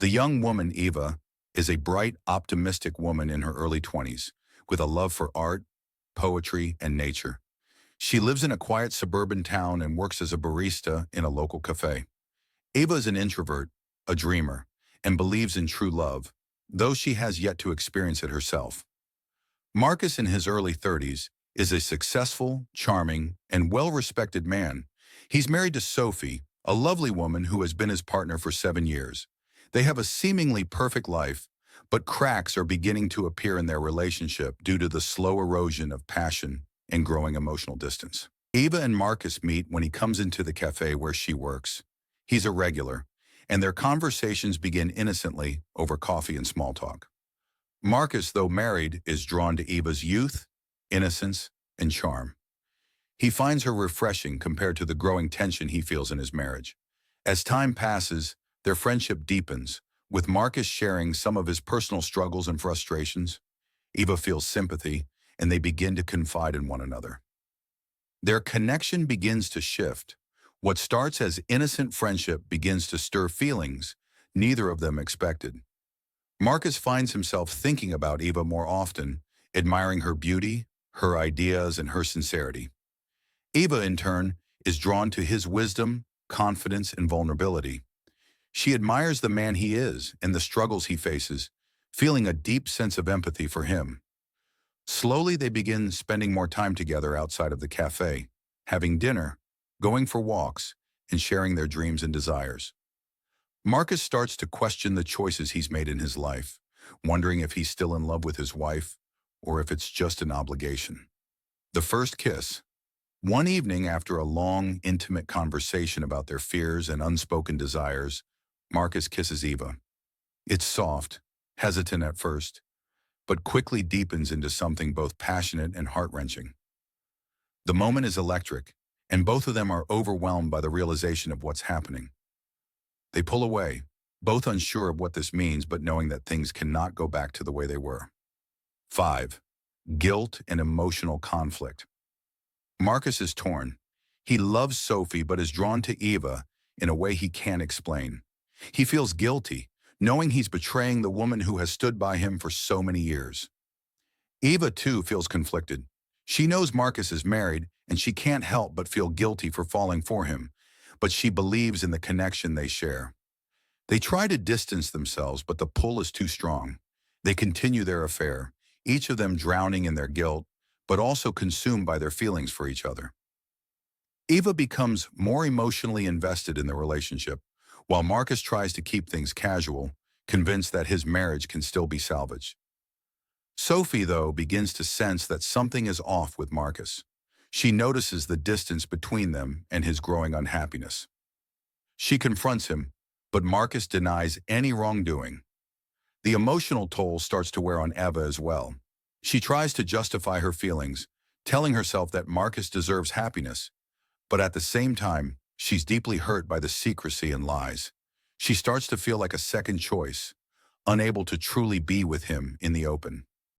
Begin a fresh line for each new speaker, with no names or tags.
The young woman, Eva, is a bright, optimistic woman in her early 20s, with a love for art, poetry, and nature. She lives in a quiet suburban town and works as a barista in a local cafe. Eva is an introvert, a dreamer, and believes in true love, though she has yet to experience it herself. Marcus, in his early 30s, is a successful, charming, and well-respected man. He's married to Sophie, a lovely woman who has been his partner for 7 years. They have a seemingly perfect life, but cracks are beginning to appear in their relationship due to the slow erosion of passion and growing emotional distance. Eva and Marcus meet when he comes into the cafe where she works. He's a regular, and their conversations begin innocently over coffee and small talk. Marcus, though married, is drawn to Eva's youth, innocence, and charm. He finds her refreshing compared to the growing tension he feels in his marriage. As time passes, their friendship deepens, with Marcus sharing some of his personal struggles and frustrations. Eva feels sympathy, and they begin to confide in one another. Their connection begins to shift. What starts as innocent friendship begins to stir feelings neither of them expected. Marcus finds himself thinking about Eva more often, admiring her beauty, her ideas, and her sincerity. Eva, in turn, is drawn to his wisdom, confidence, and vulnerability. She admires the man he is and the struggles he faces, feeling a deep sense of empathy for him. Slowly, they begin spending more time together outside of the cafe, having dinner, going for walks, and sharing their dreams and desires. Marcus starts to question the choices he's made in his life, wondering if he's still in love with his wife or if it's just an obligation. The first kiss. One evening, after a long, intimate conversation about their fears and unspoken desires, Marcus kisses Eva. It's soft, hesitant at first, but quickly deepens into something both passionate and heart-wrenching. The moment is electric, and both of them are overwhelmed by the realization of what's happening. They pull away, both unsure of what this means but knowing that things cannot go back to the way they were. 5. Guilt and emotional conflict. Marcus is torn. He loves Sophie but is drawn to Eva in a way he can't explain. He feels guilty, knowing he's betraying the woman who has stood by him for so many years. Eva, too, feels conflicted. She knows Marcus is married, and she can't help but feel guilty for falling for him, but she believes in the connection they share. They try to distance themselves, but the pull is too strong. They continue their affair, each of them drowning in their guilt, but also consumed by their feelings for each other. Eva becomes more emotionally invested in the relationship, while Marcus tries to keep things casual, convinced that his marriage can still be salvaged. Sophie, though, begins to sense that something is off with Marcus. She notices the distance between them and his growing unhappiness. She confronts him, but Marcus denies any wrongdoing. The emotional toll starts to wear on Eva as well. She tries to justify her feelings, telling herself that Marcus deserves happiness, but at the same time, she's deeply hurt by the secrecy and lies. She starts to feel like a second choice, unable to truly be with him in the open.